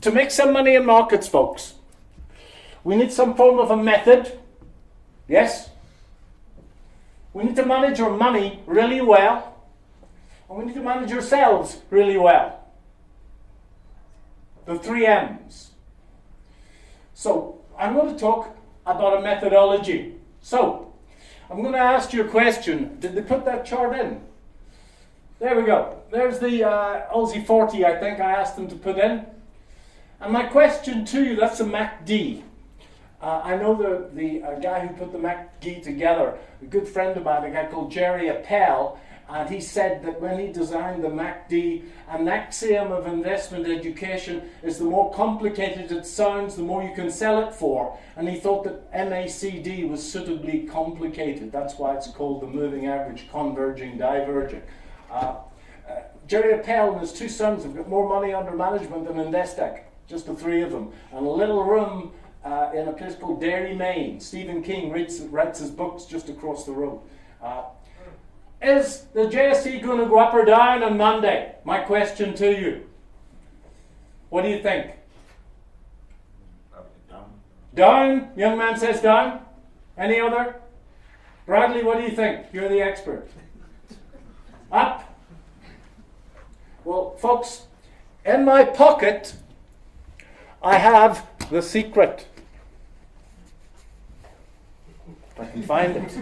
to make some money in markets, folks, we need some form of a method. Yes? We need to manage our money really well. And we need to manage ourselves really well. The 3 M's. So, I'm going to talk about a methodology. So, I'm going to ask you a question. Did they put that chart in? There we go. There's the Aussie 40, I think I asked them to put in. And my question to you, that's the MACD. I know the guy who put the MACD together, a good friend of mine, a guy called Jerry Appel, and he said that when he designed the MACD, an axiom of investment education is the more complicated it sounds, the more you can sell it for. And he thought that MACD was suitably complicated. That's why it's called the moving average, converging, diverging. Jerry Appel and his 2 sons have got more money under management than Investec, just the 3 of them. And a little room in a place called Derry, Maine. Stephen King writes his books just across the road. Is the JSE going to go up or down on Monday? My question to you. What do you think? Down. Down? Young man says down. Any other? Bradley, what do you think? You're the expert. Up? Well, folks, in my pocket, I have the secret. If I can find it.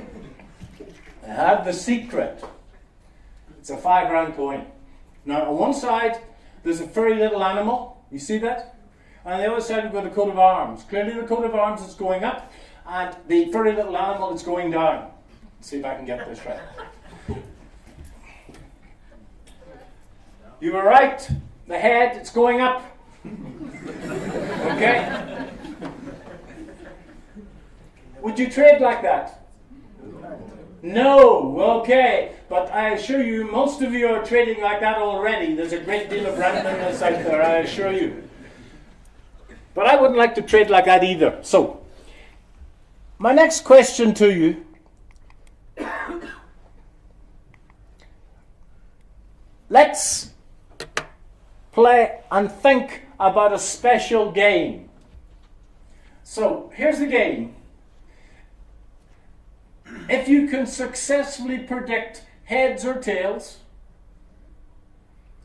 I have the secret. It's a 5 rand coin. Now, on one side, there's a furry little animal. You see that? And on the other side, we've got a coat of arms. Clearly, the coat of arms is going up, and the furry little animal is going down. Let's see if I can get this right. You were right. The head, it's going up. Okay? Would you trade like that? No, okay. But I assure you, most of you are trading like that already. There's a great deal of randomness out there, I assure you. But I wouldn't like to trade like that either. So, my next question to you. Let's play and think about a special game. So, here's the game. If you can successfully predict heads or tails,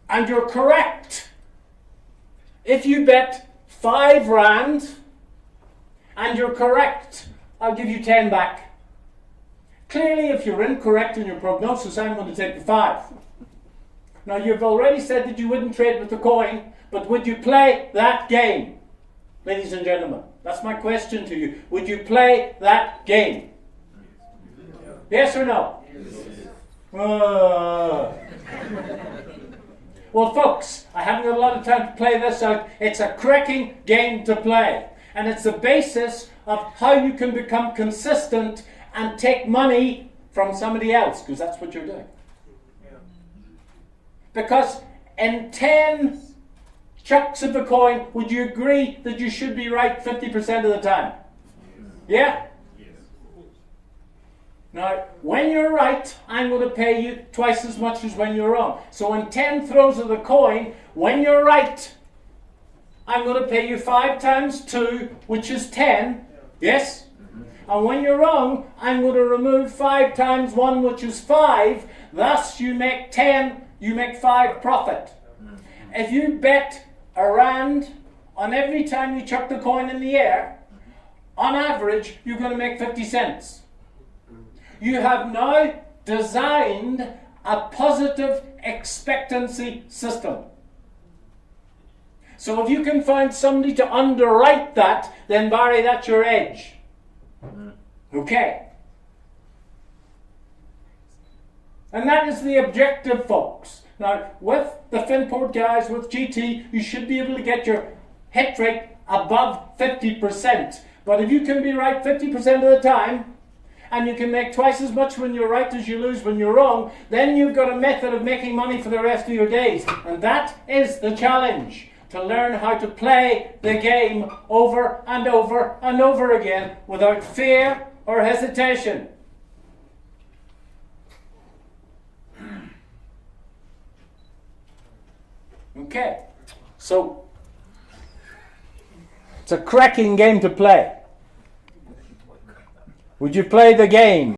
and you're correct, if you bet 5 rand, and you're correct, I'll give you 10 back. Clearly, if you're incorrect in your prognosis, I'm going to take the 5. Now, you've already said that you wouldn't trade with the coin, but would you play that game? Ladies and gentlemen, that's my question to you. Would you play that game? Yes or no? Yes. Well, folks, I haven't got a lot of time to play this out. It's a cracking game to play. And it's the basis of how you can become consistent and take money from somebody else, because that's what you're doing. Because in 10 chucks of the coin, would you agree that you should be right 50% of the time? Yeah? Now, when you're right, I'm going to pay you twice as much as when you're wrong. So in 10 throws of the coin, when you're right, I'm going to pay you 5 times 2, which is 10. Yes? And when you're wrong, I'm going to remove 5 times 1, which is 5. Thus, you make 10, you make 5 profit. If you bet a rand on every time you chuck the coin in the air, on average, you're going to make 50 cents. You have now designed a positive expectancy system. So if you can find somebody to underwrite that, then Barry, that's your edge. Okay. And that is the objective, folks. Now, with the Finport guys, with GT, you should be able to get your hit rate above 50%. But if you can be right 50% of the time, and you can make twice as much when you're right as you lose when you're wrong, then you've got a method of making money for the rest of your days. And that is the challenge, to learn how to play the game over and over and over again without fear or hesitation. Okay, so It's a cracking game to play. Would you play the game?